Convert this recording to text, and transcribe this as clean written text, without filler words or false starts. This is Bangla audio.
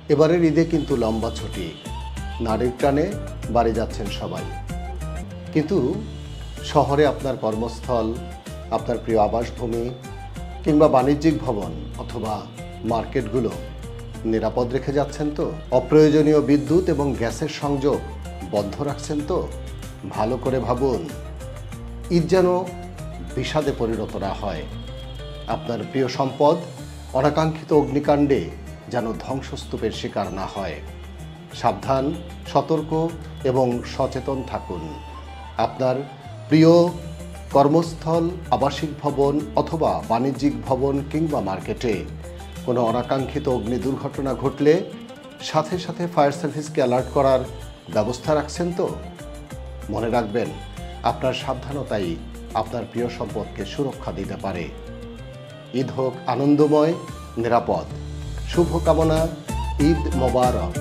এবারের ঈদে কিন্তু লম্বা ছুটি, নারীর টানে বাড়ি যাচ্ছেন সবাই। কিন্তু শহরে আপনার কর্মস্থল, আপনার প্রিয় আবাসভূমি কিংবা বাণিজ্যিক ভবন অথবা মার্কেটগুলো নিরাপদ রেখে যাচ্ছেন তো? অপ্রয়োজনীয় বিদ্যুৎ এবং গ্যাসের সংযোগ বন্ধ রাখছেন তো? ভালো করে ভাবুন, ঈদ যেন বিষাদে পরিণত না হয়। আপনার প্রিয় সম্পদ অনাকাঙ্ক্ষিত অগ্নিকাণ্ডে যেন ধ্বংসস্তূপের শিকার না হয়। সাবধান, সতর্ক এবং সচেতন থাকুন। আপনার প্রিয় কর্মস্থল, আবাসিক ভবন অথবা বাণিজ্যিক ভবন কিংবা মার্কেটে কোনো অনাকাঙ্ক্ষিত অগ্নি দুর্ঘটনা ঘটলে সাথে সাথে ফায়ার সার্ভিসকে অ্যালার্ট করার ব্যবস্থা রাখছেন তো? মনে রাখবেন, আপনার সাবধানতাই আপনার প্রিয় সম্পদকে সুরক্ষা দিতে পারে। ঈদ হোক আনন্দময়, নিরাপদ। শুভকামনা। ঈদ মোবারক।